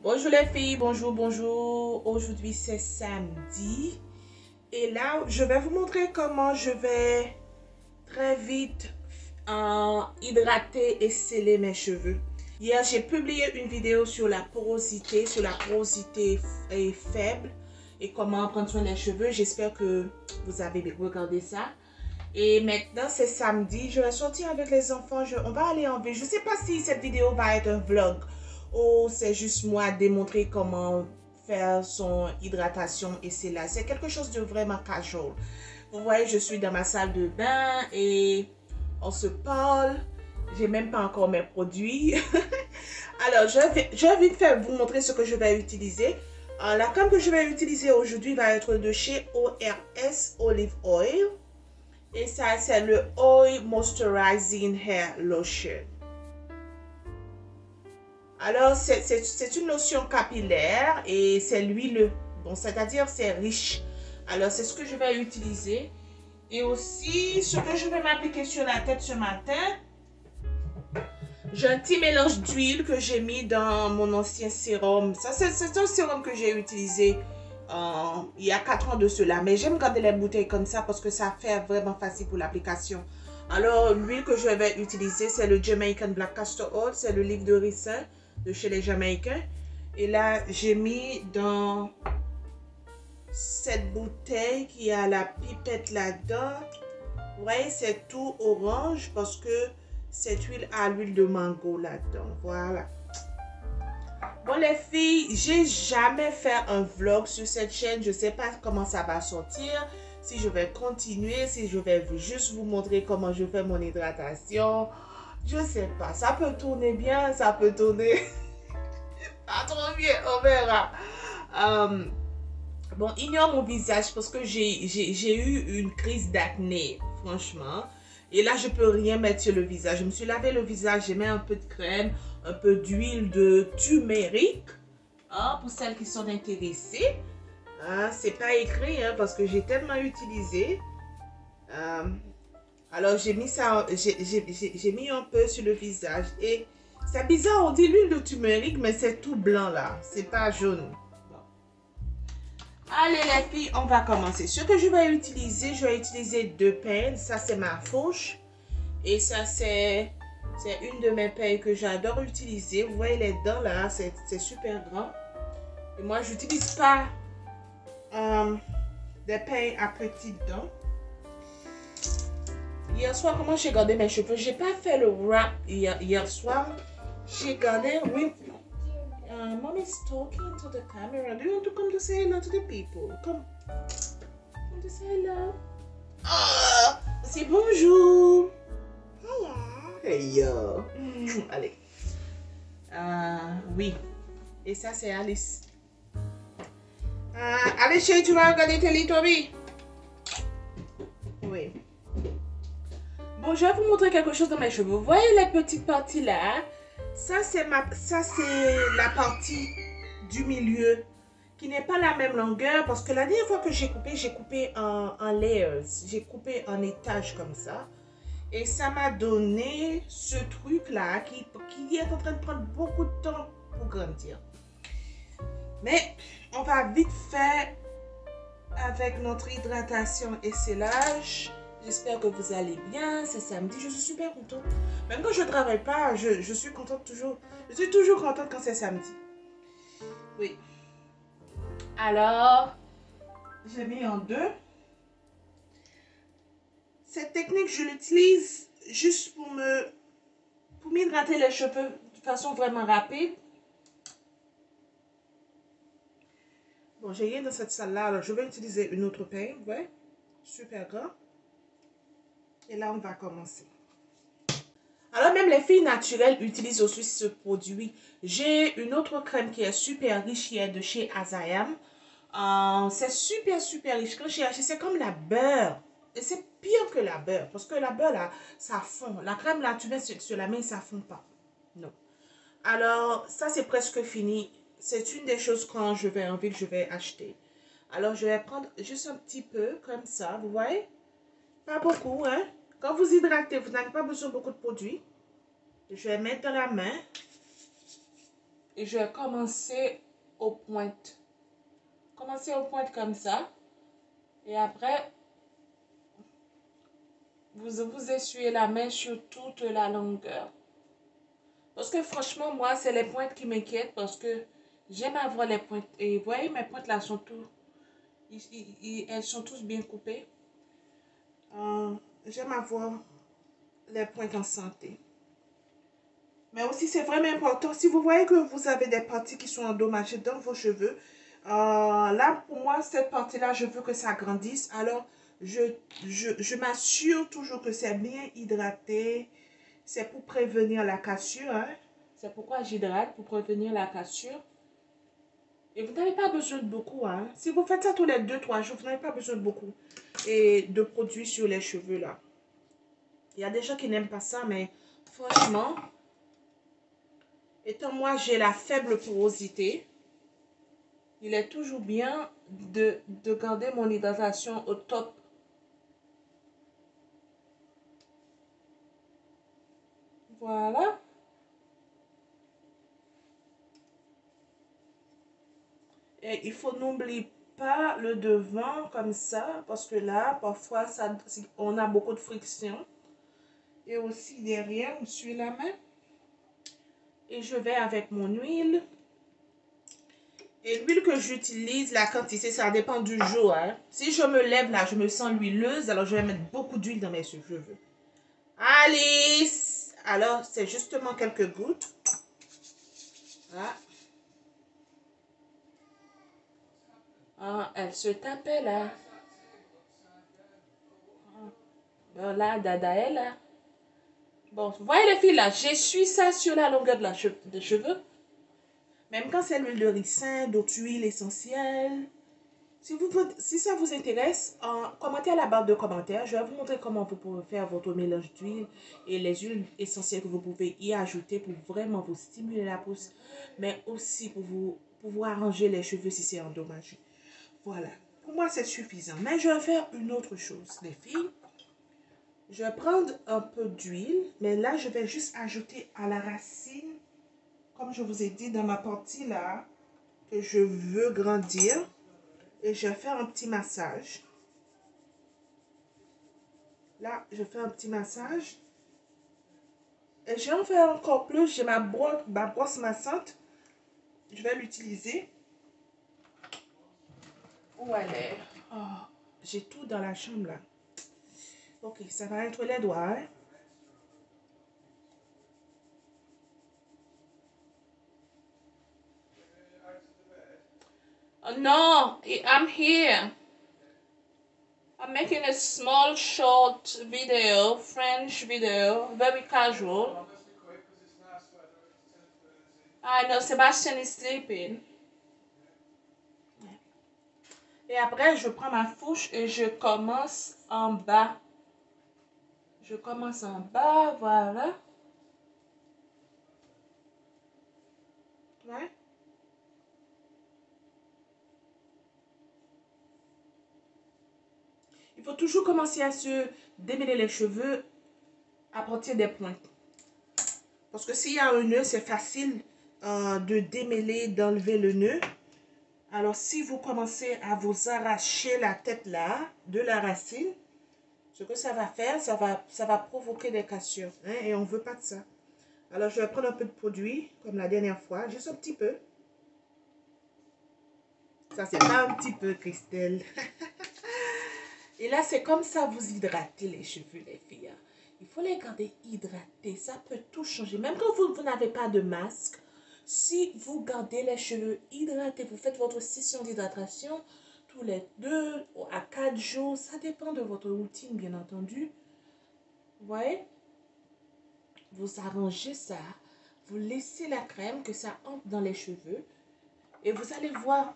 Bonjour les filles, bonjour, bonjour. Aujourd'hui c'est samedi. Et là, je vais vous montrer comment je vais très vite hydrater et sceller mes cheveux. Hier, j'ai publié une vidéo sur la porosité faible et comment prendre soin des cheveux. J'espère que vous avez regardé ça. Et maintenant, c'est samedi. Je vais sortir avec les enfants. On va aller en ville. Je ne sais pas si cette vidéo va être un vlog ou c'est juste moi démontrer comment faire son hydratation et c'est là. C'est quelque chose de vraiment casual. Vous voyez, je suis dans ma salle de bain et on se parle. J'ai même pas encore mes produits. Alors, je vais vite faire vous montrer ce que je vais utiliser. La crème que je vais utiliser aujourd'hui va être de chez ORS Olive Oil. Et ça, c'est le Oil Moisturizing Hair Lotion. Alors, c'est une lotion capillaire et c'est l'huile. Bon, c'est-à-dire c'est riche. Alors, c'est ce que je vais utiliser. Et aussi, ce que je vais m'appliquer sur la tête ce matin. J'ai un petit mélange d'huile que j'ai mis dans mon ancien sérum. Ça, c'est un sérum que j'ai utilisé il y a 4 ans de cela. Mais j'aime garder les bouteilles comme ça parce que ça fait vraiment facile pour l'application. Alors, l'huile que je vais utiliser, c'est le Jamaican Black Castor Oil. C'est le livre de ricin de chez les Jamaïcains. Et là, j'ai mis dans cette bouteille qui a la pipette là-dedans. Vous voyez, c'est tout orange parce que cette huile a l'huile de mango là-dedans. Voilà. Bon les filles, j'ai jamais fait un vlog sur cette chaîne. Je sais pas comment ça va sortir. Si je vais continuer, si je vais juste vous montrer comment je fais mon hydratation. Je sais pas. Ça peut tourner bien, ça peut tourner pas trop bien. On verra. Bon, ignore mon visage parce que j'ai eu une crise d'acné, franchement. Et là, je peux rien mettre sur le visage. Je me suis lavé le visage, j'ai mis un peu de crème, un peu d'huile de turmeric. Pour celles qui sont intéressées. C'est pas écrit parce que j'ai tellement utilisé. Alors, j'ai mis ça, j'ai mis un peu sur le visage. Et c'est bizarre, on dit l'huile de turmeric, mais c'est tout blanc là. C'est pas jaune. Allez les filles, on va commencer. Ce que je vais utiliser 2 pelles. Ça c'est ma fourche. Et ça c'est une de mes pelles que j'adore utiliser. Vous voyez les dents là, c'est super grand. Et moi j'utilise pas des pelles à petites dents. Hier soir, comment j'ai gardé mes cheveux? J'ai pas fait le wrap hier soir. J'ai gardé, oui. Mom is talking to the camera. Do you want to come to say hello to the people? Come to say hello. C'est bonjour. Hello. Allez. Oui. Et ça, c'est Alice. Alice, chérie, tu vas regarder Teletubbies? Oui. Bon, je vais vous montrer quelque chose dans mes cheveux. Vous voyez les petites parties là? Ça, c'est la partie du milieu qui n'est pas la même longueur parce que la dernière fois que j'ai coupé en layers. J'ai coupé en étages comme ça. Et ça m'a donné ce truc là qui est en train de prendre beaucoup de temps pour grandir. Mais on va vite faire avec notre hydratation et scellage. J'espère que vous allez bien. C'est samedi, je suis super contente. Même quand je ne travaille pas, je suis contente toujours. Je suis toujours contente quand c'est samedi. Oui. Alors, j'ai mis en 2. Cette technique, je l'utilise juste pour m'hydrater les cheveux de façon vraiment rapide. Bon, j'ai rien dans cette salle-là, alors je vais utiliser une autre pelle. Vous voyez? Super grand. Et là, on va commencer. Alors, même les filles naturelles utilisent aussi ce produit. J'ai une autre crème qui est super riche, qui est de chez Azayam. C'est super riche. Quand j'ai acheté, c'est comme la beurre. Et c'est pire que la beurre. Parce que la beurre, là, ça fond. La crème, là, tu mets sur la main, ça ne fond pas. Non. Alors, ça, c'est presque fini. C'est une des choses quand je vais en ville, je vais acheter. Alors, je vais prendre juste un petit peu, comme ça. Vous voyez? Pas beaucoup, hein? Quand vous hydratez, vous n'avez pas besoin de beaucoup de produits. Je vais mettre dans la main. Et je vais commencer aux pointes. Commencer aux pointes comme ça. Et après, vous essuyez la main sur toute la longueur. Parce que franchement, moi, c'est les pointes qui m'inquiètent parce que j'aime avoir les pointes. Et vous voyez, mes pointes là sont toutes, elles sont tous bien coupées. J'aime avoir les pointes en santé. Mais aussi, c'est vraiment important. Si vous voyez que vous avez des parties qui sont endommagées dans vos cheveux, là, pour moi, cette partie-là, je veux que ça grandisse. Alors, je m'assure toujours que c'est bien hydraté. C'est pour prévenir la cassure. Hein. C'est pourquoi j'hydrate, pour prévenir la cassure. Et vous n'avez pas besoin de beaucoup. Hein. Si vous faites ça tous les 2-3 jours, vous n'avez pas besoin de beaucoup. Et de produits sur les cheveux, là. Il y a des gens qui n'aiment pas ça, mais franchement, étant moi, j'ai la faible porosité, il est toujours bien de garder mon hydratation au top. Voilà. Et il faut n'oublier pas le devant comme ça, parce que là, parfois, on a beaucoup de friction. Et aussi derrière, on suit la main. Et je vais avec mon huile. Et l'huile que j'utilise, la quantité, ça dépend du jour. Hein. Si je me lève là, je me sens huileuse, alors je vais mettre beaucoup d'huile dans mes cheveux. Alice! Alors, c'est justement quelques gouttes. Voilà. Ah, elle se tapait là. Bon, là, Dada est là. Bon, vous voyez les filles là, j'essuie ça sur la longueur de cheveux. Même quand c'est l'huile de ricin, d'autres huiles essentielles. Si ça vous intéresse, commentez à la barre de commentaires. Je vais vous montrer comment vous pouvez faire votre mélange d'huile et les huiles essentielles que vous pouvez y ajouter pour vraiment vous stimuler la pousse, mais aussi pour vous arranger les cheveux si c'est endommagé. Voilà. Pour moi, c'est suffisant. Mais je vais faire une autre chose, les filles. Je vais prendre un peu d'huile, mais là, je vais juste ajouter à la racine, comme je vous ai dit dans ma partie là, que je veux grandir. Et je vais faire un petit massage. Là, je fais un petit massage. Et je vais en faire encore plus. J'ai ma brosse massante. Je vais l'utiliser. Où elle est? Oh, j'ai tout dans la chambre là. Ok, ça va être les doigts. Hein? Oh, no, I'm here. I'm making a small short video, French video, very casual. I know Sebastian is sleeping. Et après, je prends ma fourche et je commence en bas. Je commence en bas, voilà. Ouais. Il faut toujours commencer à se démêler les cheveux à partir des pointes. Parce que s'il y a un nœud, c'est facile de démêler, d'enlever le nœud. Alors, si vous commencez à vous arracher la tête là, de la racine, ce que ça va faire, ça va provoquer des cassures. Hein, et on ne veut pas de ça. Alors, je vais prendre un peu de produit, comme la dernière fois, juste un petit peu. Ça, c'est pas un petit peu, Christelle. Et là, c'est comme ça vous hydratez les cheveux, les filles. Il faut les garder hydratés. Ça peut tout changer. Même quand vous n'avez pas de masque, si vous gardez les cheveux hydratés, vous faites votre session d'hydratation tous les 2 à 4 jours. Ça dépend de votre routine, bien entendu. Vous voyez? Vous arrangez ça. Vous laissez la crème, que ça entre dans les cheveux. Et vous allez voir...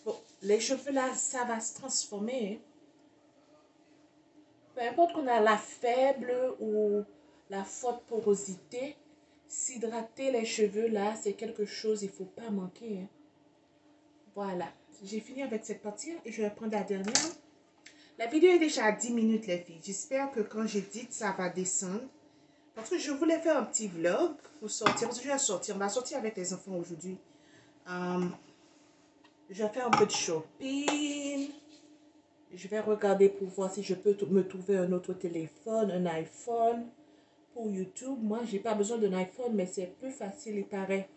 Bon, les cheveux là, ça va se transformer. Peu importe qu'on a la faible ou la forte porosité, s'hydrater les cheveux là, c'est quelque chose, il ne faut pas manquer. Hein. Voilà, j'ai fini avec cette partie et je vais prendre la dernière. La vidéo est déjà à 10 minutes, les filles. J'espère que quand j'édite, ça va descendre. Parce que je voulais faire un petit vlog pour sortir. Parce que je vais sortir. On va sortir avec les enfants aujourd'hui. Je vais faire un peu de shopping. Je vais regarder pour voir si je peux me trouver un autre téléphone, un iPhone pour YouTube. Moi, j'ai pas besoin d'un iPhone, mais c'est plus facile, il paraît.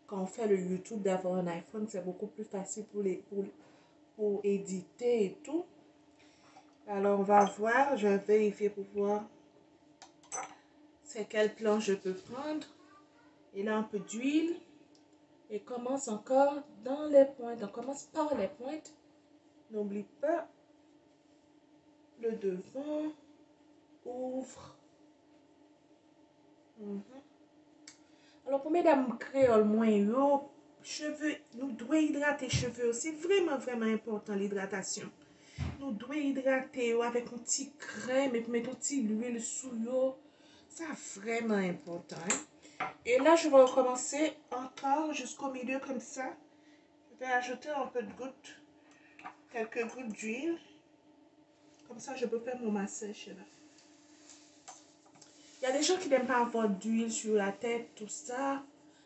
Quand on fait le YouTube, d'avoir un iPhone, c'est beaucoup plus facile pour éditer et tout. Alors, on va voir. Je vais vérifier pour voir c'est quel plan je peux prendre. Et là, un peu d'huile. Et commence encore dans les pointes. On commence par les pointes. N'oublie pas le devant. Ouvre. Alors, pour mesdames créoles moins haut, cheveux, nous devons hydrater les cheveux. C'est vraiment, vraiment important l'hydratation. Nous devons hydrater avec un petit crème et puis mettre un petit huile sous l'eau. C'est vraiment important. Et là, je vais recommencer encore jusqu'au milieu comme ça. Je vais ajouter un peu de gouttes, quelques gouttes d'huile. Comme ça, je peux faire mon massage là. Il y a des gens qui n'aiment pas avoir d'huile sur la tête, tout ça.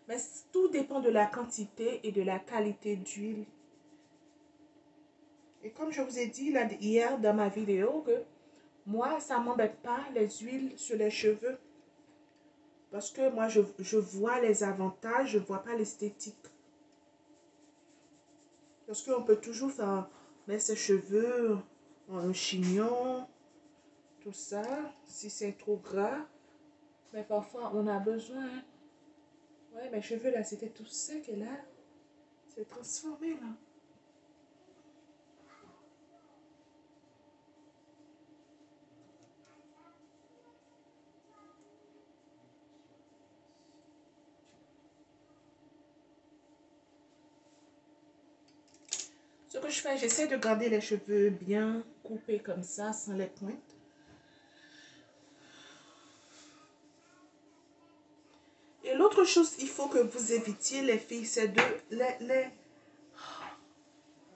Mais tout dépend de la quantité et de la qualité d'huile. Et comme je vous ai dit là, hier dans ma vidéo, que moi, ça ne m'embête pas les huiles sur les cheveux. Parce que moi, je vois les avantages, je ne vois pas l'esthétique. Parce qu'on peut toujours faire mettre ses cheveux en un chignon, tout ça, si c'est trop gras. Mais parfois, on a besoin. Ouais, mes cheveux là, c'était tout sec et là, c'est transformé là. Ce que je fais, j'essaie de garder les cheveux bien coupés comme ça, sans les pointes. Et l'autre chose, il faut que vous évitiez, les filles, c'est de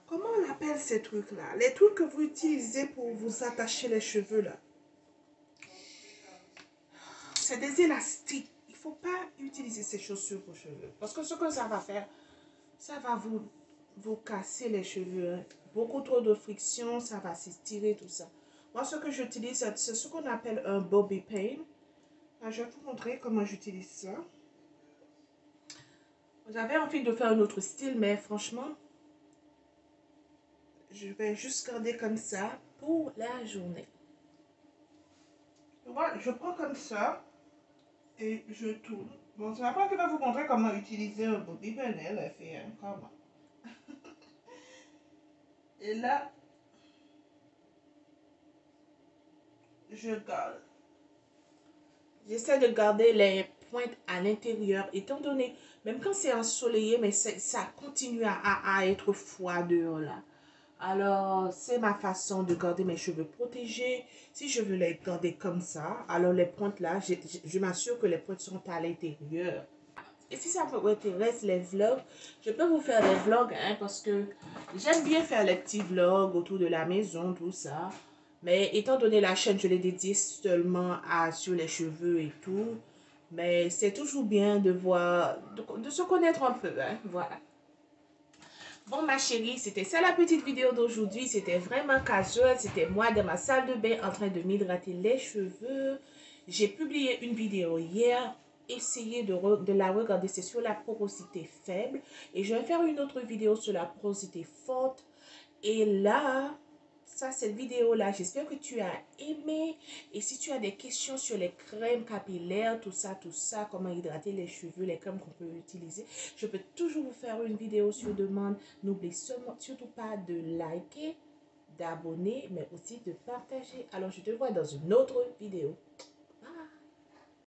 comment on appelle ces trucs-là? Les trucs que vous utilisez pour vous attacher les cheveux, là. C'est des élastiques. Il ne faut pas utiliser ces choses sur vos cheveux. Parce que ce que ça va faire, ça va vous casser les cheveux. Hein. Beaucoup trop de friction, ça va s'estirer, tout ça. Moi, ce que j'utilise, c'est ce qu'on appelle un bobby pin. Alors, je vais vous montrer comment j'utilise ça. J'avais envie de faire un autre style, mais franchement, je vais juste garder comme ça pour la journée. Moi, je prends comme ça et je tourne. Bon, c'est après que je vais vous montrer comment utiliser un bobby pin, elle fait comment. Et là, je garde. J'essaie de garder les pointes à l'intérieur, étant donné, même quand c'est ensoleillé, mais ça continue à être froid dehors là. Alors, c'est ma façon de garder mes cheveux protégés. Si je veux les garder comme ça, alors les pointes là, je m'assure que les pointes sont à l'intérieur. Et si ça vous intéresse les vlogs, je peux vous faire des vlogs, hein, parce que j'aime bien faire les petits vlogs autour de la maison, tout ça. Mais étant donné la chaîne, je l'ai dédiée seulement sur les cheveux et tout. Mais c'est toujours bien de voir, de se connaître un peu, hein, voilà. Bon, ma chérie, c'était ça la petite vidéo d'aujourd'hui. C'était vraiment casual. C'était moi dans ma salle de bain en train de m'hydrater les cheveux. J'ai publié une vidéo hier. Essayez de la regarder. C'est sur la porosité faible. Et je vais faire une autre vidéo sur la porosité forte. Et là, ça, cette vidéo-là, j'espère que tu as aimé. Et si tu as des questions sur les crèmes capillaires, tout ça, comment hydrater les cheveux, les crèmes qu'on peut utiliser, je peux toujours vous faire une vidéo sur demande. N'oublie surtout pas de liker, d'abonner, mais aussi de partager. Alors, je te vois dans une autre vidéo.